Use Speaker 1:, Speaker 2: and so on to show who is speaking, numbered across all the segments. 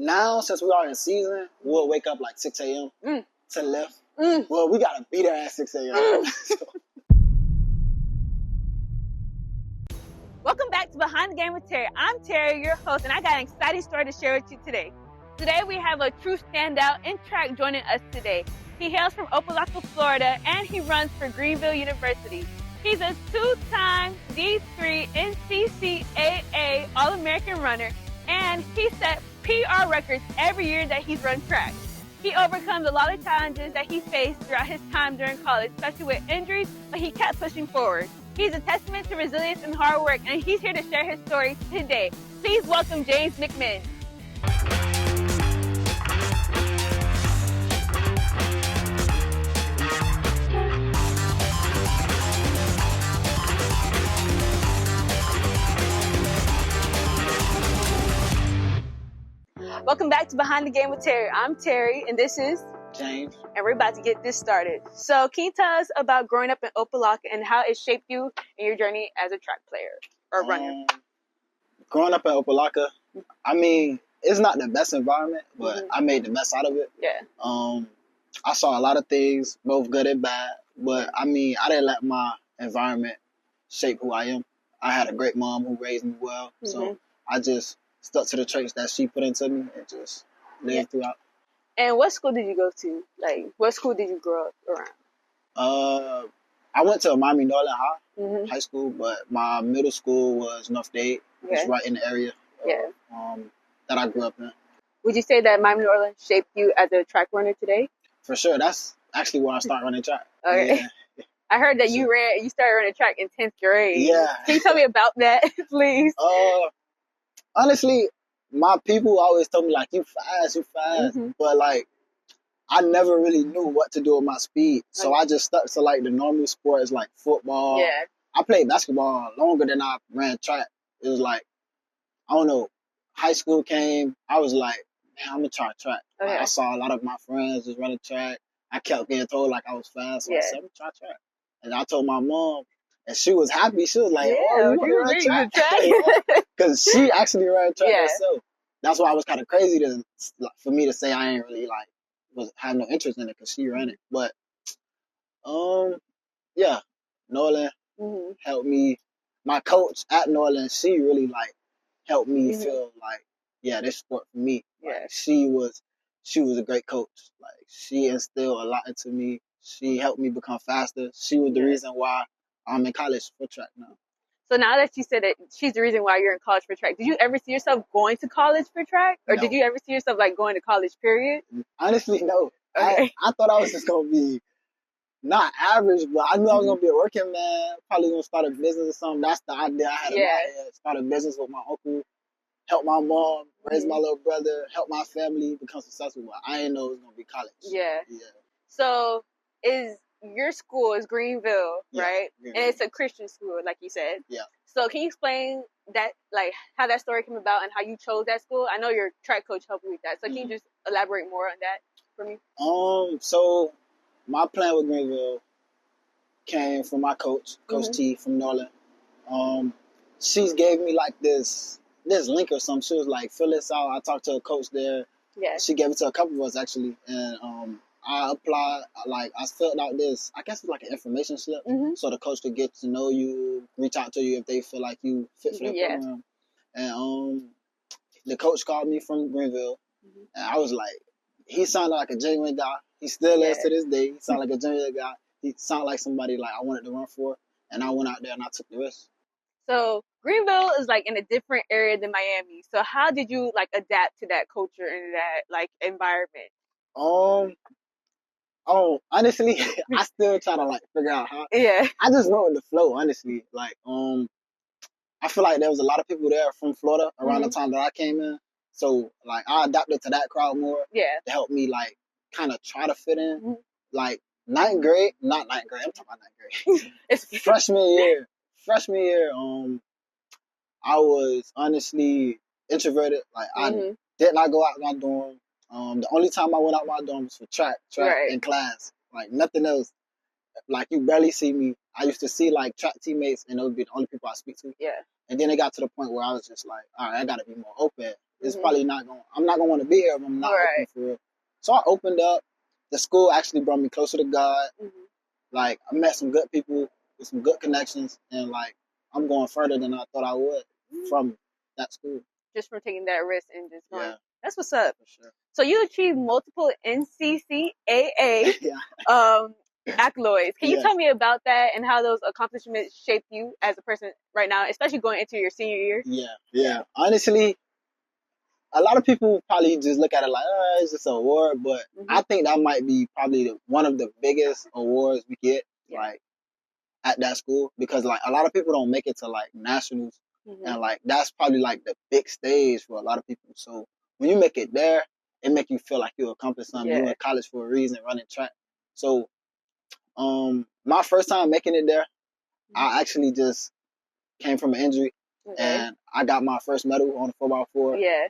Speaker 1: now, since we are in season, we'll wake up like 6 a.m. To lift. Well, we got to be there at 6 a.m.
Speaker 2: Welcome back to Behind the Game with Terri. I'm Terri, your host, and I got an exciting story to share with you today. Today we have a true standout in track joining us today. He hails from Opelika, Florida, and he runs for Greenville University. He's a two-time D3 NCCAA All-American runner, and he set PR records every year that he's run track. He overcomes a lot of challenges that he faced throughout his time during college, especially with injuries, but he kept pushing forward. He's a testament to resilience and hard work, and he's here to share his story today. Please welcome James McMinns. Welcome back to Behind the Game with Terri. I'm Terri, and this is
Speaker 1: James.
Speaker 2: And we're about to get this started. So can you tell us about growing up in Opelika and how it shaped you in your journey as a track player or runner?
Speaker 1: Growing up in Opelika, I mean, it's not the best environment, but I made the best out of it.
Speaker 2: Yeah.
Speaker 1: I saw a lot of things, both good and bad, but I mean, I didn't let my environment shape who I am. I had a great mom who raised me well, so I just stuck to the traits that she put into me and just lived throughout.
Speaker 2: And what school did you go to? Like, what school did you grow up around?
Speaker 1: I went to Miami Norland High School, but my middle school was North Dade. It's right in the area that I grew up in.
Speaker 2: Would you say that Miami Norland shaped you as a track runner today?
Speaker 1: For sure. That's actually where I started running track.
Speaker 2: Okay.
Speaker 1: Yeah.
Speaker 2: I heard that you started running track in 10th grade.
Speaker 1: Yeah.
Speaker 2: Can you tell me about that, please?
Speaker 1: Honestly, my people always told me, like, you fast. But, like, I never really knew what to do with my speed. So I just stuck to, like, the normal sports, like football.
Speaker 2: Yeah.
Speaker 1: I played basketball longer than I ran track. It was like, I don't know, high school came, I was like, man, I'm going to try track.
Speaker 2: Okay.
Speaker 1: I saw a lot of my friends was running track. I kept getting told, like, I was fast. So I said, I'm going to try track. And I told my mom, and she was happy. She was like, oh, you want to run track? Because she actually ran track herself. That's why it was kind of crazy for me to say I ain't really, like, had no interest in it because she ran it. But, Norland helped me. My coach at Norland, she really, like, helped me feel like, this sport for me.
Speaker 2: Yeah.
Speaker 1: Like, she was a great coach. Like, she instilled a lot into me. She helped me become faster. She was the reason why I'm in college for track now.
Speaker 2: So now that you said that she's the reason why you're in college for track, did you ever see yourself going to college for track? Or did you ever see yourself, like, going to college, period?
Speaker 1: Honestly, no.
Speaker 2: Okay.
Speaker 1: I thought I was just going to be not average, but I knew I was going to be a working man, probably going to start a business or something. That's the idea I had in my head. Start a business with my uncle, help my mom, raise my little brother, help my family become successful. But I didn't know it was going to be college.
Speaker 2: Yeah. So your school is Greenville, right? Greenville. And it's a Christian school, like you said. Yeah. So can you explain that, like, how that story came about and how you chose that school? I know your track coach helped you with that. So can you just elaborate more on that for me?
Speaker 1: So my plan with Greenville came from my coach, Coach T from Norland. She gave me, like, this link or something. She was like, fill this out. I talked to a coach there. Yeah. She gave it to a couple of us, actually. And I applied, like, I filled out this, I guess it's like an information slip, so the coach could get to know you, reach out to you if they feel like you fit for the program. And the coach called me from Greenville, and I was like, he sounded like a genuine guy. He still is to this day. He sounded like a genuine guy. He sounded like somebody, like, I wanted to run for, and I went out there and I took the risk. So
Speaker 2: Greenville is, like, in a different area than Miami. So how did you, like, adapt to that culture and that, like, environment?
Speaker 1: Honestly, I still try to, like, figure out how.
Speaker 2: Yeah.
Speaker 1: I just went with the flow, honestly. Like, I feel like there was a lot of people there from Florida around the time that I came in. So, like, I adapted to that crowd more. Yeah. To help me, like, kind of try to fit in. Like, not ninth grade, I'm talking about ninth grade. It's freshman year, I was honestly introverted. Like, I did not go out my dorm. The only time I went out my dorm was for track in class. Like, nothing else. Like, you barely see me. I used to see, like, track teammates, and those would be the only people I speak to. Yeah. And then it got to the point where I was just like, all right, I got to be more open. it's probably not going. I'm not gonna want to be here if I'm not
Speaker 2: Right.
Speaker 1: open for real. So I opened up. The school actually brought me closer to God. Like I met some good people with some good connections, and like I'm going further than I thought I would from that school.
Speaker 2: Just from taking that risk and just going.
Speaker 1: Yeah.
Speaker 2: That's what's up.
Speaker 1: For sure.
Speaker 2: So you achieved multiple NCCAA
Speaker 1: Yeah.
Speaker 2: accolades. Can you
Speaker 1: Yeah.
Speaker 2: tell me about that and how those accomplishments shaped you as a person right now, especially going into your senior year?
Speaker 1: Yeah. Honestly, a lot of people probably just look at it like, oh, it's just an award, but I think that might be probably one of the biggest awards we get, like, at that school, because like a lot of people don't make it to like nationals, and like that's probably like the big stage for a lot of people. So when you make it there, it make you feel like you accomplished something. You in college for a reason, running track. So my first time making it there, I actually just came from an injury, and I got my first medal on the 4x4.
Speaker 2: Yeah.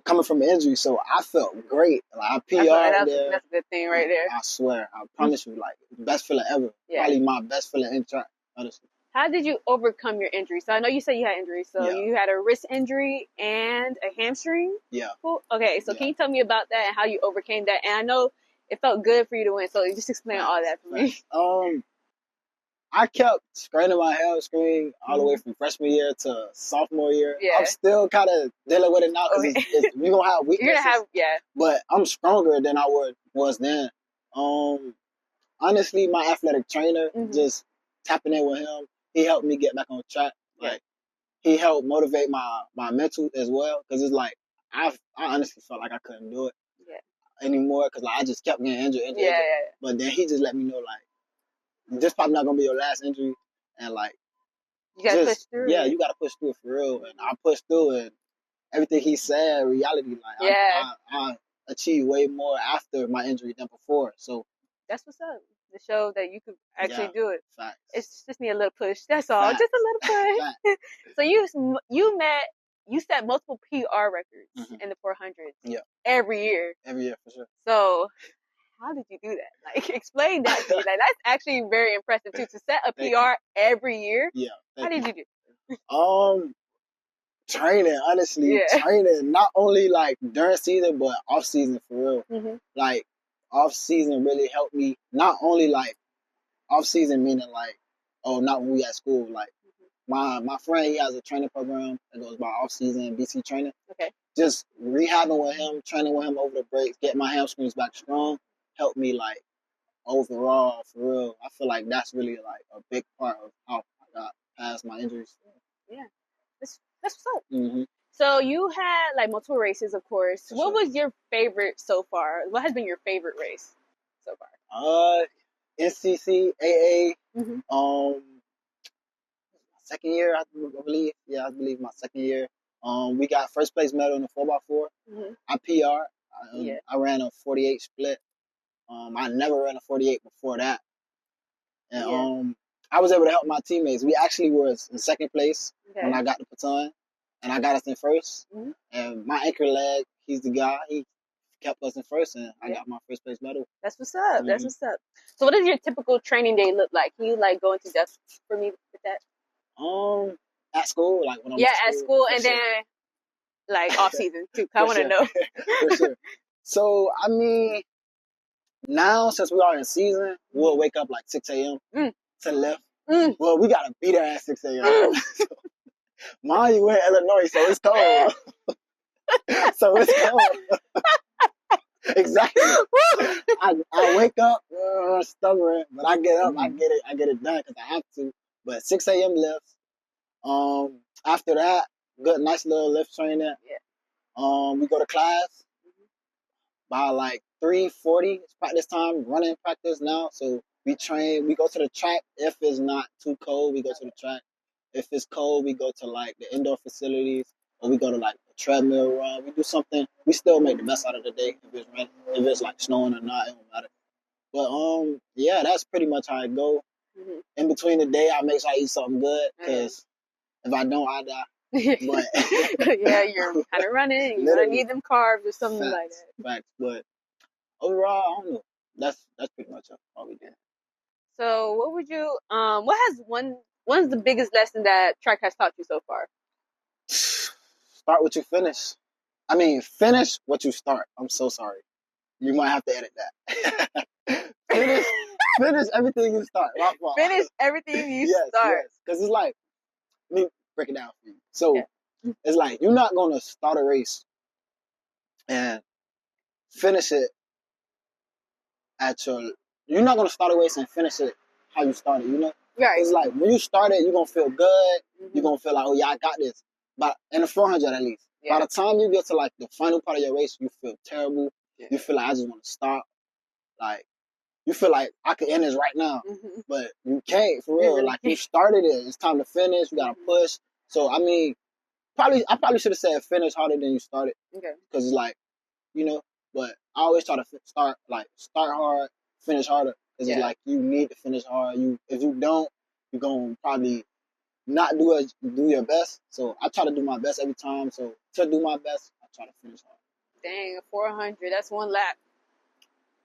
Speaker 1: Coming from an injury, so I felt great. Like I PR'd there.
Speaker 2: That's a good thing right there.
Speaker 1: I swear, I promise you, like best feeling ever. Probably my best feeling in track, honestly.
Speaker 2: How did you overcome your injury? So I know you said you had injuries. So you had a wrist injury and a hamstring.
Speaker 1: Yeah.
Speaker 2: Cool. Okay, so can you tell me about that and how you overcame that? And I know it felt good for you to win, so just explain all that for me.
Speaker 1: I kept spraining my hamstring all the way from freshman year to sophomore year.
Speaker 2: Yeah.
Speaker 1: I'm still kind of dealing with it now because we're going to have weaknesses.
Speaker 2: You're going to have,
Speaker 1: But I'm stronger than I was then. Honestly, my athletic trainer, just tapping in with him, he helped me get back on track. Like, he helped motivate my mental as well, because it's like, I honestly felt like I couldn't do it anymore, because like, I just kept getting injured. But then he just let me know, like, this probably not gonna be your last injury, and like
Speaker 2: you gotta push through.
Speaker 1: Yeah, you gotta push through it for real. And I pushed through it. Everything he said, reality, like I achieved way more after my injury than before. So
Speaker 2: that's what's up. To show that you could actually do it.
Speaker 1: Facts.
Speaker 2: It's just need a little push. That's all. Just a little push. So you set multiple PR records in the 400s.
Speaker 1: Yeah.
Speaker 2: Every year.
Speaker 1: Every year, for sure.
Speaker 2: So how did you do that? Like, explain that to me. Like, that's actually very impressive too. To set a PR every year.
Speaker 1: Yeah.
Speaker 2: How did you do?
Speaker 1: Training, honestly. Training, not only like during season, but off season for real. Like, off season really helped me. Not only like off season meaning like, not when we at school. Like, my friend, he has a training program that goes by off season BC training.
Speaker 2: Okay.
Speaker 1: Just rehabbing with him, training with him over the breaks, get my hamstrings back strong, helped me like overall for real. I feel like that's really like a big part of how I got past my injuries.
Speaker 2: Yeah, that's what's up. So you had like multiple races, of course. What was your favorite so far? What has been your favorite race so far?
Speaker 1: NCCAA. Second year, I believe. Yeah, I believe my second year. We got first place medal in the 4x4. I PR. I ran a 48 split. I never ran a 48 before that. And I was able to help my teammates. We actually were in second place when I got the baton, and I got us in first. And my anchor leg, he's the guy. He kept us in first, and I got my first place medal.
Speaker 2: That's what's up. That's what's up. So what does your typical training day look like? Can you like go into depth for me with that?
Speaker 1: At school, like when I'm
Speaker 2: at school, and then like off season too. I want to know.
Speaker 1: For sure. So I mean, now since we are in season, we'll wake up like 6 a.m. to lift. Well, we gotta be there at 6 a.m. Mind you, we're in Illinois, so it's cold. Exactly. I wake up stubborn, but I get up, I get it done because I have to. But 6 a.m. lifts. After that, good, nice little lift training. We go to class by like 3:40. It's practice time, running practice now. So we train. We go to the track. If it's not too cold, we go to the track. If it's cold, we go to like the indoor facilities, or we go to like a treadmill run. We do something. We still make the best out of the day. If it's raining, if it's like snowing or not, it don't matter. But yeah, that's pretty much how it go. In between the day, I make sure I eat something good, because if I don't, I die. But
Speaker 2: you're kind of running. You're gonna need them carbs or something like that.
Speaker 1: Facts. But overall, I don't know. That's pretty much all we did.
Speaker 2: So, what would you what's the biggest lesson that track has taught you so far?
Speaker 1: Start what you finish. I mean, finish what you start. I'm so sorry. You might have to edit that. finish everything you start. My fault.
Speaker 2: Finish everything you
Speaker 1: yes,
Speaker 2: start.
Speaker 1: yes. Because it's like, let me break it down for you. So
Speaker 2: Yeah.
Speaker 1: it's like you're not gonna start a race and finish it at your. You're not gonna start a race and finish it how you started. You know.
Speaker 2: Right.
Speaker 1: It's like when you start it, you're gonna feel good.
Speaker 2: Mm-hmm.
Speaker 1: You're gonna feel like, oh yeah, I got this. But in the 400 at least.
Speaker 2: Yeah.
Speaker 1: By the time you get to like the final part of your race, you feel terrible.
Speaker 2: Yeah.
Speaker 1: You feel like I just want to stop. Like you feel like I could end this right now, but you can't for real. Like you started it, it's time to finish. You gotta push. So I mean, I probably should have said finish harder than you started. Okay. Because it's like, you know. But I always try to start hard, finish harder. Because it's like you need to finish hard. If you don't, you're gonna probably not do your best. So I try to do my best every time. So to do my best, I try to finish hard.
Speaker 2: Dang, 400. That's one lap.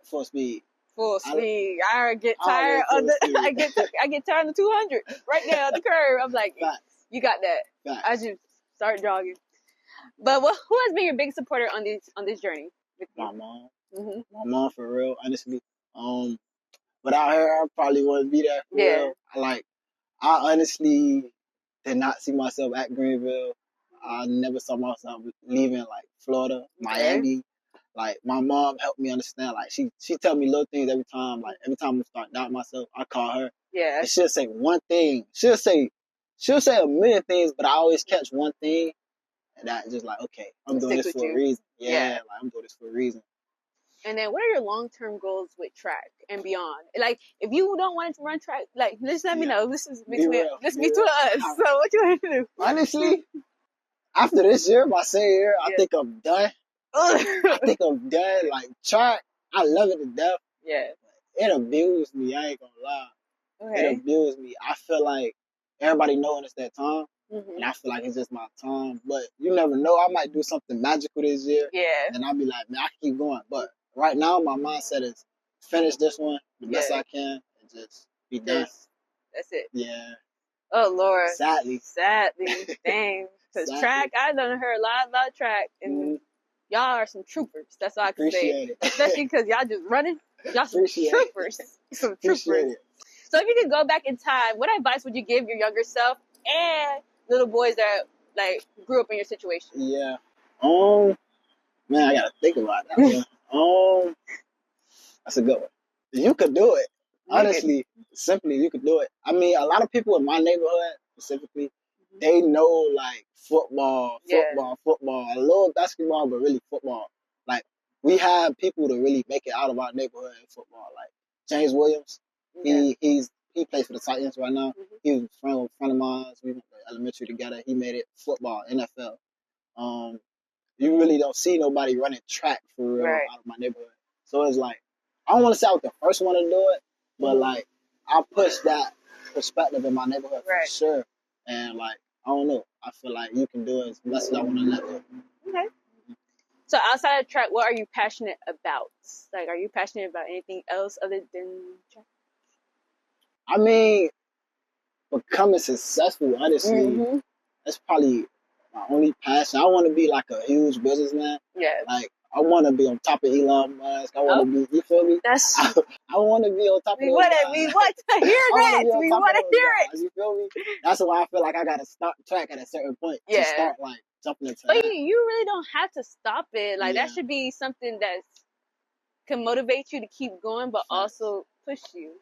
Speaker 1: Full speed.
Speaker 2: Full speed. I get tired of I get tired of the 200 right there on the curve. I'm like, facts. You got that. Facts. I just start jogging. But who has been your big supporter on this journey?
Speaker 1: My mom. Mm-hmm. My mom, for real, honestly. Without her, I probably wouldn't be there. For real. I honestly did not see myself at Greenville. I never saw myself leaving like Florida, Miami. Like my mom helped me understand. Like she tell me little things every time. Like every time I start doubting myself, I call her. Yeah. And she'll say one thing. She'll say a million things, but I always catch one thing, and that just like, okay, I'm doing this for a reason. Yeah, like I'm doing this for a reason.
Speaker 2: And then, what are your long-term goals with track and beyond? Like, if you don't want to run track, like, just let me know. This is between us. So, what you want to do?
Speaker 1: Honestly, after this year, my senior year, I think I'm done. I think I'm done. Like track, I love it to death. Yeah, it abused me. I ain't gonna lie. Okay. It abused me. I feel like everybody knowing it's that time, and I feel like it's just my time. But you never know. I might do something magical this year. Yeah, and I'll be like, man, I can keep going. But right now, my mindset is finish this one the best I can and just be done.
Speaker 2: That's it.
Speaker 1: Yeah.
Speaker 2: Oh Lord.
Speaker 1: Sadly.
Speaker 2: Dang. Because track, I done heard a lot about track, and y'all are some troopers. That's all I can say. Especially because y'all just running. Y'all some troopers. Some troopers. So if you could go back in time, what advice would you give your younger self and little boys that like grew up in your situation?
Speaker 1: Yeah. Man, I gotta think about that one. That's a good one. You could do it. Honestly, simply, you could do it. I mean, a lot of people in my neighborhood specifically, they know like football, a little basketball, but really football. Like we have people to really make it out of our neighborhood in football. Like James Williams, he plays for the Titans right now. He was a friend of mine. We went to elementary together. He made it football, NFL. You really don't see nobody running track for real out of my neighborhood. So it's like, I don't want to say I was the first one to do it, but like I pushed that perspective in my neighborhood for sure. And like, I don't know, I feel like you can do it as much as I want to let go.
Speaker 2: Okay. So outside of track, what are you passionate about? Like, are you passionate about anything else other than track?
Speaker 1: I mean, becoming successful, honestly, that's probably my only passion. I want to be like a huge businessman. Yeah. Like, I want to be on top of Elon Musk. I want to be, you feel me? I want to be on top of those guys.
Speaker 2: We want to hear that. We want to hear it.
Speaker 1: You feel me? That's why I feel like I got to stop track at a certain point to start like jumping into that.
Speaker 2: But you really don't have to stop it. Like that should be something that can motivate you to keep going, but also push you.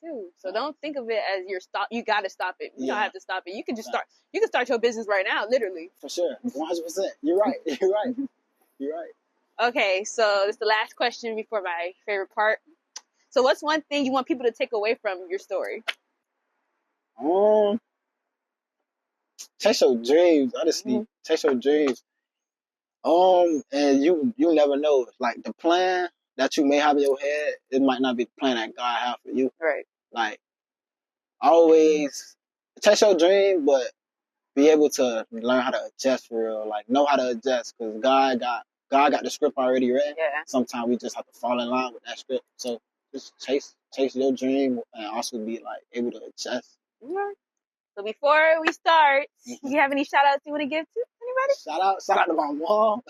Speaker 2: Too. So don't think of it as you got to stop it. You don't have to stop it. You can just start. You can start your business right now, literally.
Speaker 1: For sure. 100%. You're right. You're right. You're right.
Speaker 2: Okay, so this is the last question before my favorite part. So what's one thing you want people to take away from your story?
Speaker 1: Chase your dreams, honestly. Chase your dreams. And you never know. Like the plan that you may have in your head, it might not be the plan that God has for you. Right. Like always chase your dream, but be able to learn how to adjust for real. Like know how to adjust because God got the script already written. Yeah. Sometimes we just have to fall in line with that script. So just chase your dream and also be like able to adjust.
Speaker 2: Yeah. So before we start, do you have any shout outs you want to give to Anybody?
Speaker 1: Shout out to my mom.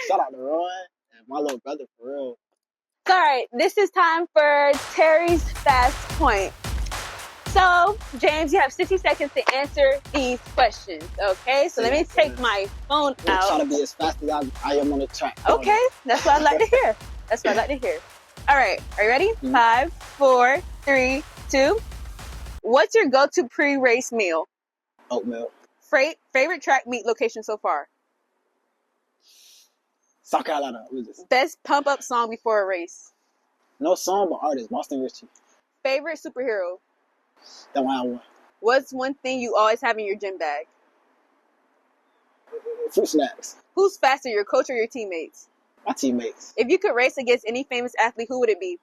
Speaker 1: Shout out to Ron and my little brother for real.
Speaker 2: All right, this is time for Terri's Fast Point. So, James, you have 60 seconds to answer these questions, okay? So let me take my phone
Speaker 1: I'm
Speaker 2: out.
Speaker 1: trying to be as fast as I am on the track.
Speaker 2: Okay, that's what I like to hear. That's what I like to hear. All right, are you ready? 5, 4, 3, 2. What's your go-to pre-race meal?
Speaker 1: Oatmeal.
Speaker 2: Favorite track meet location so far?
Speaker 1: South Carolina.
Speaker 2: Best pump-up song before a race?
Speaker 1: No song, but artist. Boston Richie.
Speaker 2: Favorite superhero?
Speaker 1: That one I won.
Speaker 2: What's one thing you always have in your gym bag?
Speaker 1: Fruit snacks.
Speaker 2: Who's faster, your coach or your teammates?
Speaker 1: My teammates.
Speaker 2: If you could race against any famous athlete, who would it be?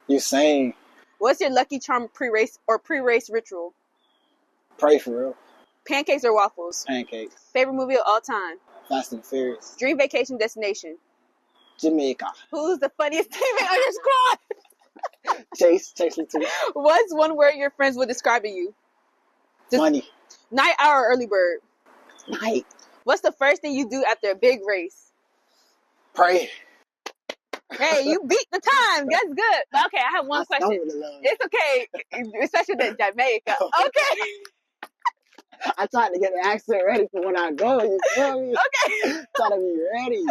Speaker 1: Usain.
Speaker 2: What's your Lucky Charm pre-race ritual?
Speaker 1: Pray for real.
Speaker 2: Pancakes or waffles?
Speaker 1: Pancakes.
Speaker 2: Favorite movie of all time?
Speaker 1: Fast and Furious.
Speaker 2: Dream vacation destination?
Speaker 1: Jamaica.
Speaker 2: Who's the funniest teammate on your squad?
Speaker 1: Chase Little.
Speaker 2: What's one word your friends would describe to you?
Speaker 1: Money.
Speaker 2: Night owl or early bird?
Speaker 1: Night.
Speaker 2: What's the first thing you do after a big race?
Speaker 1: Pray.
Speaker 2: Hey, you beat the time. That's good. But okay, I have one question. It's okay, especially that Jamaica. Okay.
Speaker 1: I tried to get the accent ready for when I go. You feel me?
Speaker 2: Okay.
Speaker 1: Try to be ready.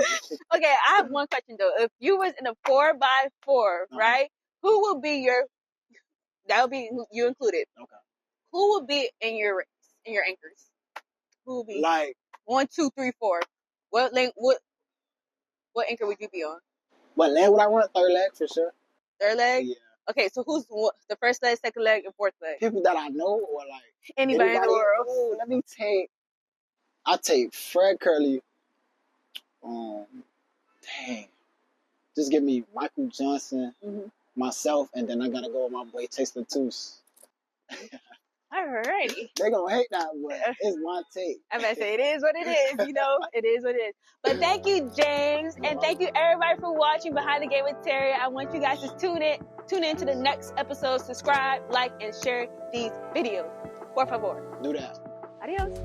Speaker 2: Okay, I have one question though. If you was in a 4x4, right? Who will be your? That would be you included.
Speaker 1: Okay.
Speaker 2: Who will be in your race? In your anchors? Who will be?
Speaker 1: Like
Speaker 2: 1, 2, 3, 4. What lane? What anchor would you be on?
Speaker 1: What leg would I run? Third leg for sure.
Speaker 2: Third leg?
Speaker 1: Yeah.
Speaker 2: Okay, so who's the first leg, second leg, and fourth leg?
Speaker 1: People that I know or like
Speaker 2: anybody in the world.
Speaker 1: Oh, let me take. I take Fred Curley. Dang. Just give me Michael Johnson, myself, and then I gotta go with my boy Chase Latouche.
Speaker 2: Alrighty.
Speaker 1: They're gonna hate that, but it's my take.
Speaker 2: I'm gonna say it is what it is, you know, it is what it is. But thank you, James, and thank you everybody for watching Behind the Game with Terri. I want you guys to tune in to the next episode, subscribe, like, and share these videos. Por favor.
Speaker 1: Do that.
Speaker 2: Adios.